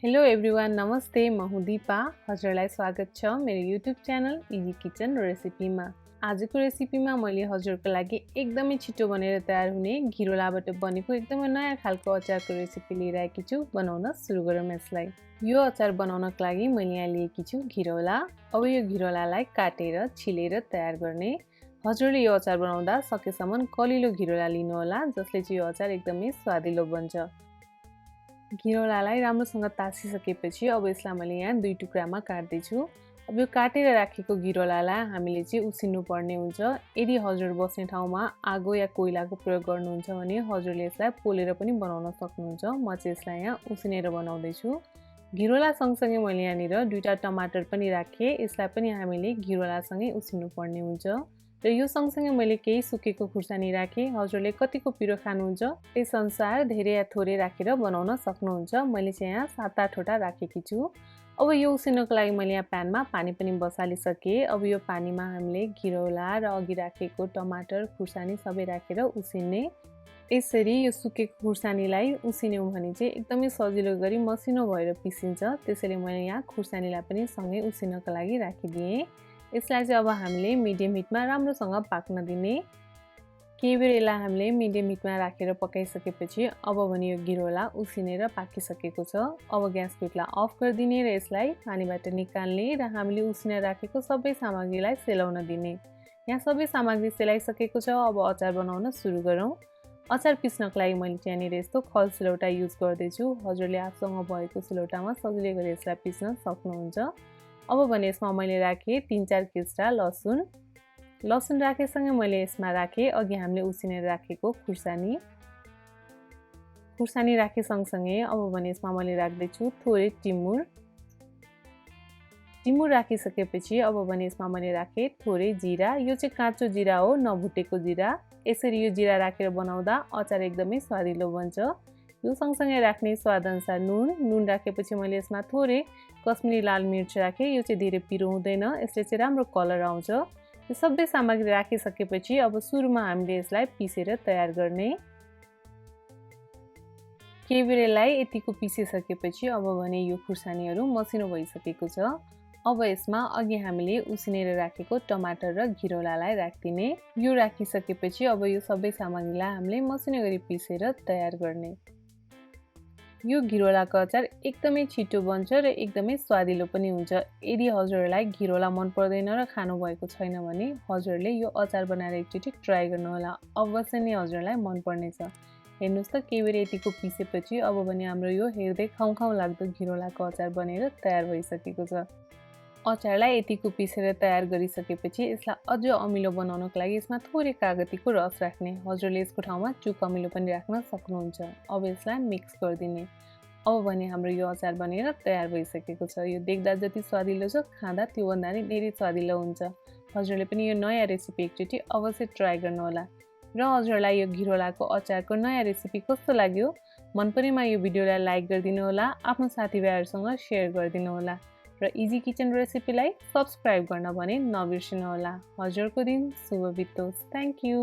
Hello everyone, नमस्ते। म हुँ दिपा। हजुरलाई स्वागत छ मेरो युट्युब च्यानल इजी किचन रेसिपीमा। आजको रेसिपीमा मैले हजुरको लागि एकदमै छिटो बनेर तयार हुने घिरोलाबाट बनेको एकदमै नयाँ खालको अचारको रेसिपी लिएर आएकी छु। बनाउन सुरु गरौँ यसलाई। यो अचार बनाउनको लागि मैले यहाँ लिएकी छु घिरोला। अब यो घिरोलालाई काटेर छिलेर तयार गर्ने। हजुरले यो अचार बनाउँदा सकेसम्म कलिलो घिरोला लिनुहोला, जसले चाहिँ यो अचार एकदमै स्वादिलो बन्छ। घिरोलालाई राम्रोसँग तासिसकेपछि अब यसलाई मैले यहाँ 2 टुक्रामा काट्दैछु। अब यो काटेर राखेको घिरोलालाई हामीले चाहिँ उसिन्नु पर्ने हुन्छ। यदि हजुर बस्ने ठाउँमा आगो या कोइलाको प्रयोग गर्नुहुन्छ भने हजुरले यसलाई पोलेर पनि बनाउन सक्नुहुन्छ। म चाहिँ यसलाई यहाँ उसिनेर बनाउँदैछु। घिरोला सँगसँगै मैले यहाँनिर 2टा टमाटर पनि राखेँ। यसलाई पनि हामीले घिरोलासँगै उसिन्नु पर्ने हुन्छ। र यो सँगसँगै मैले केही सुकेको खुर्सानी राखेँ। हजुरले कतिको पिरो खानुहुन्छ त्यसअनुसार धेरै या थोरै राखेर बनाउन सक्नुहुन्छ। मैले चाहिँ यहाँ 7-8 वटा राखेकी छु। अब यो उसिन्नको लागि मैले यहाँ प्यानमा पानी पनि बसालिसकेँ। अब यो पानीमा हामीले घिरोला र अघि राखेको टमाटर खुर्सानी सबै राखेर उसिन्ने। यसरी यो सुकेको खुर्सानीलाई उसिन्यौँ भने चाहिँ एकदमै सजिलो गरी मसिनो भएर पिसिन्छ। त्यसैले मैले यहाँ खुर्सानीलाई पनि सँगै उसिन्नको लागि राखिदिएँ। यसलाई चाहिँ अब हामीले मिडियम हिटमा राम्रोसँग पाक्न दिने। केही बेर यसलाई हामीले मिडियम हिटमा राखेर पकाइसकेपछि अब भने यो घिरोला उसिनेर पाकिसकेको छ। अब ग्यासको हिटलाई अफ गरिदिने र यसलाई पानीबाट निकाल्ने र हामीले उसिनेर राखेको सबै सामग्रीलाई सेलाउन दिने। यहाँ सबै सामग्री सेलाइसकेको छ। अब अचार बनाउन सुरु गरौँ। अचार पिस्नको लागि मैले यहाँनिर यस्तो खल सिलौटा युज गर्दैछु। हजुरले आफूसँग भएको सिलौटामा सजिलै गरी यसलाई पिस्न सक्नुहुन्छ। अब भने यसमा मैले राखेँ 3-4 केस्रा लसुन राखेसँगै मैले यसमा राखेँ अघि हामीले उसिनेर राखेको खुर्सानी राखे सँगसँगै अब भने यसमा मैले राख्दैछु थोरै टिमुर राखिसकेपछि अब भने यसमा मैले राखेँ थोरै जिरा। यो चाहिँ काँचो जिरा हो, नभुटेको जिरा। यसरी यो जिरा राखेर बनाउँदा अचार एकदमै स्वादिलो बन्छ। यो सँगसँगै राख्ने स्वादअनुसार नुन राखेपछि मैले यसमा थोरै कश्मिरी लाल मिर्च राखेँ। यो चाहिँ धेरै पिरो हुँदैन, यसले चाहिँ राम्रो कलर आउँछ। यो सबै सामग्री राखिसकेपछि अब सुरुमा हामीले यसलाई पिसेर तयार गर्ने। केही बेर यसलाई यतिको पिसिसकेपछि अब भने यो खुर्सानीहरू मसिनो भइसकेको छ। अब यसमा अघि हामीले उसिनेर राखेको टमाटर र घिरोलालाई राखिदिने। यो राखिसकेपछि अब यो सबै सामग्रीलाई हामीले मसिनो गरी पिसेर तयार गर्ने। यो घिरोलाको अचार एकदमै छिटो बन्छ र एकदमै स्वादिलो पनि हुन्छ। यदि हजुरहरूलाई घिरोला मन पर्दैन र खानुभएको छैन भने हजुरले यो अचार बनाएर एकचोटि ट्राई गर्नुहोला। अवश्य नै हजुरलाई मन पर्नेछ। हेर्नुहोस् त केही बेर यतिको पिसेपछि अब भने हाम्रो यो हेर्दै खाउँ लाग्दो घिरोलाको अचार बनेर तयार भइसकेको छ। अचारलाई यतिको पिसेर तयार गरिसकेपछि यसलाई अझ अमिलो बनाउनको लागि यसमा थोरै कागतीको रस राख्ने। हजुरले यसको ठाउँमा चुक अमिलो पनि राख्न सक्नुहुन्छ। अब यसलाई मिक्स गरिदिने। अब भने हाम्रो यो अचार बनेर तयार भइसकेको छ। यो देख्दा जति स्वादिलो छ खाँदा त्योभन्दा नि धेरै स्वादिलो हुन्छ। हजुरले पनि यो नयाँ रेसिपी एकचोटि अवश्य ट्राई गर्नुहोला। र हजुरलाई यो घिरोलाको अचारको नयाँ रेसिपी कस्तो लाग्यो? मन परेमा यो भिडियोलाई लाइक गरिदिनु होला, आफ्नो साथीभाइहरूसँग सेयर गरिदिनु होला र इजी किचन रेसिपीलाई सब्स्क्राइब गर्न भने नबिर्सिनु होला। हजुरको दिन शुभ बितोस्। Thank you.